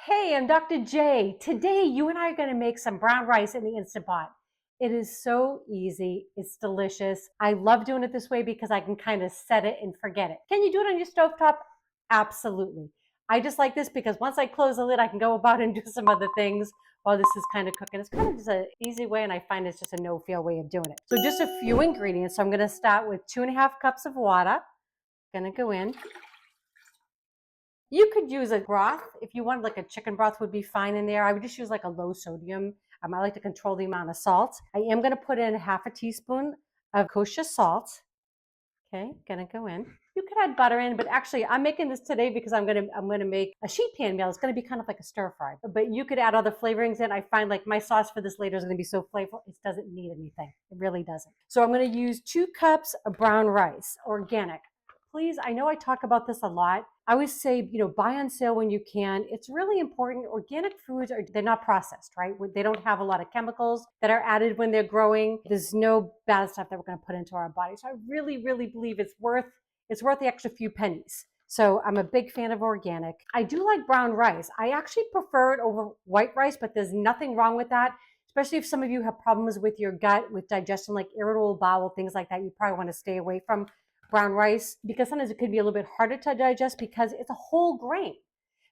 Hey, I'm Dr. J. Today, you and I are going to make some brown rice in the Instant Pot. It is so easy. It's delicious. I love doing it this way because I can kind of set it and forget it. Can you do it on your stovetop? Absolutely. I just like this because once I close the lid, I can go about and do some other things while this is kind of cooking. It's kind of just an easy way, and I find it's just a no-fail way of doing it. So just a few ingredients. So I'm going to start with 2.5 cups of water. Going to go in. You could use a broth. If you wanted like a chicken broth would be fine in there. I would just use like a low sodium. I like to control the amount of salt. I am going to put in 1/2 teaspoon of kosher salt. Okay, gonna go in. You could add butter in, but actually I'm making this today because I'm gonna make a sheet pan meal. It's gonna be kind of like a stir fry. But you could add other flavorings in. I find like my sauce for this later is gonna be so flavorful, it doesn't need anything. It really doesn't. So I'm gonna use 2 cups of brown rice, organic. Please, I know I talk about this a lot. I always say, buy on sale when you can. It's really important. Organic foods they're not processed, right? They don't have a lot of chemicals that are added when they're growing. There's no bad stuff that we're going to put into our body. So I really, really believe it's worth the extra few pennies. So I'm a big fan of organic. I do like brown rice. I actually prefer it over white rice, but there's nothing wrong with that. Especially if some of you have problems with your gut, with digestion, like irritable bowel, things like that, you probably want to stay away from brown rice because sometimes it could be a little bit harder to digest because it's a whole grain.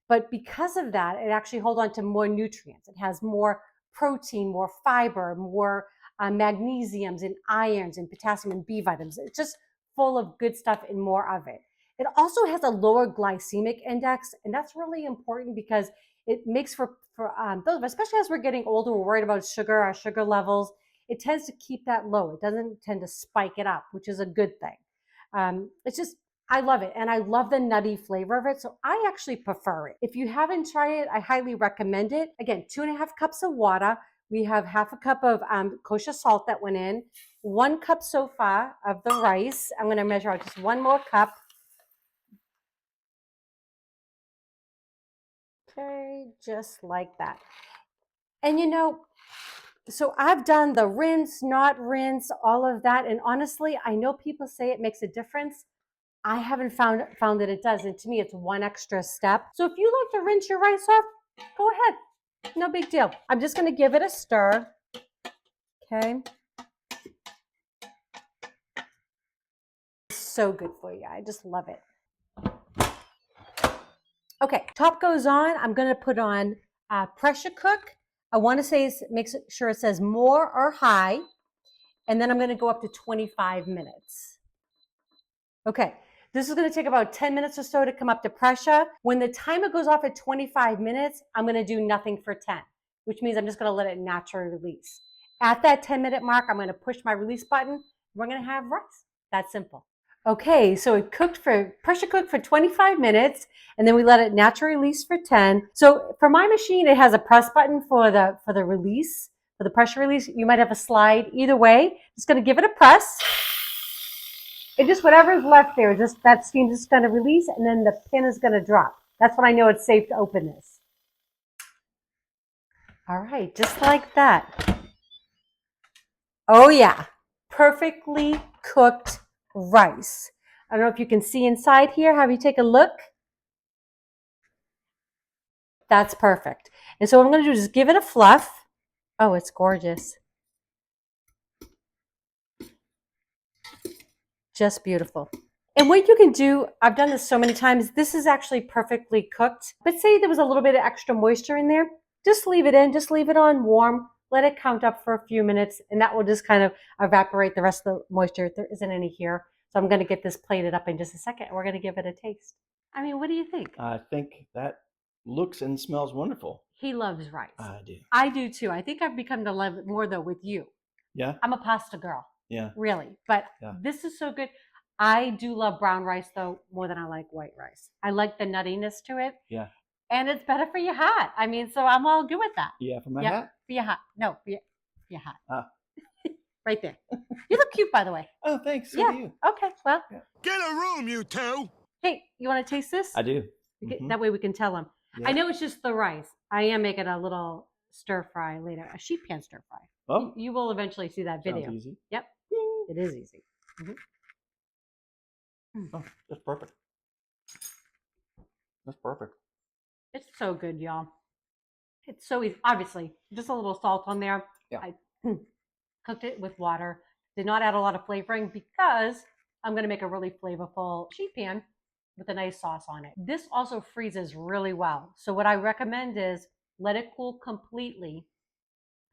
But because of that, it actually holds on to more nutrients. It has more protein, more fiber, more magnesiums and irons and potassium and B vitamins. It's just full of good stuff and more of it. It also has a lower glycemic index, and that's really important because it makes for those, especially as we're getting older, we're worried about sugar, our sugar levels. It tends to keep that low. It doesn't tend to spike it up, which is a good thing. It's just, I love it. And I love the nutty flavor of it. So I actually prefer it. If you haven't tried it, I highly recommend it. Again, 2.5 cups of water. We have 1/2 cup of kosher salt that went in. 1 cup so far of the rice. I'm going to measure out just 1 more cup. Okay, just like that. And so I've done the rinse, not rinse, all of that. And honestly, I know people say it makes a difference. I haven't found that it does. And to me, it's one extra step. So if you like to rinse your rice off, go ahead. No big deal. I'm just going to give it a stir. Okay. So good for you. I just love it. Okay, top goes on. I'm going to put on pressure cook. I want to say make sure it says more or high. And then I'm going to go up to 25 minutes. Okay. This is going to take about 10 minutes or so to come up to pressure. When the timer goes off at 25 minutes, I'm going to do nothing for 10, which means I'm just going to let it naturally release. At that 10-minute mark, I'm going to push my release button. We're going to have rice. That's simple. Okay, so it pressure cooked for 25 minutes, and then we let it naturally release for 10. So for my machine, it has a press button for the release, for the pressure release. You might have a slide. Either way, just going to give it a press. It just, whatever is left there, just that steam is going to release, and then the pin is going to drop. That's when I know it's safe to open this. All right, just like that. Oh yeah, perfectly cooked rice. I don't know if you can see inside here. Have you take a look? That's perfect. And so what I'm going to do is just give it a fluff. Oh, it's gorgeous. Just beautiful. And what you can do, I've done this so many times, this is actually perfectly cooked. But say there was a little bit of extra moisture in there, just leave it in, just leave it on warm, let it count up for a few minutes, and that will just kind of evaporate the rest of the moisture. There isn't any here. So I'm going to get this plated up in just a second, and we're going to give it a taste. I mean, what do you think? I think that looks and smells wonderful. He loves rice. I do. I do too. I think I've become to love it more though with you. Yeah. I'm a pasta girl. Yeah. Really. But yeah. This is so good. I do love brown rice though more than I like white rice. I like the nuttiness to it. Yeah. And it's better for your hat. I mean, so I'm all good with that. Yeah, for my hat? For your hat. No, for your hat. Ah. Right there. You look cute, by the way. Oh, thanks. So yeah. do you. Okay, well. Yeah. Get a room, you two. Hey, you want to taste this? I do. That way we can tell them. Yeah. I know it's just the rice. I am making a little stir fry later, a sheet pan stir fry. Oh. You will eventually see that video. Sounds easy. Yep. It is easy. Oh, that's perfect. That's perfect. It's so good, y'all. It's so easy. Obviously, just a little salt on there. Yeah. I cooked it with water. Did not add a lot of flavoring because I'm going to make a really flavorful sheet pan with a nice sauce on it. This also freezes really well. So what I recommend is let it cool completely.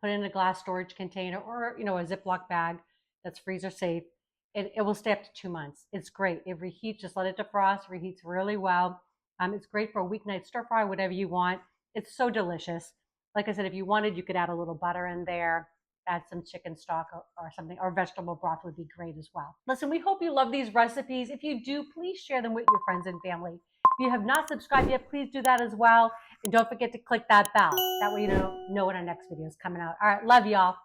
Put it in a glass storage container or a Ziploc bag that's freezer safe. It will stay up to 2 months. It's great. It reheats. Just let it defrost. Reheats really well. It's great for a weeknight stir fry, whatever you want. It's so delicious. Like I said, if you wanted, you could add a little butter in there, add some chicken stock or something, or vegetable broth would be great as well. Listen, we hope you love these recipes. If you do, please share them with your friends and family. If you have not subscribed yet, please do that as well. And don't forget to click that bell. That way you know when our next video is coming out. All right, love y'all.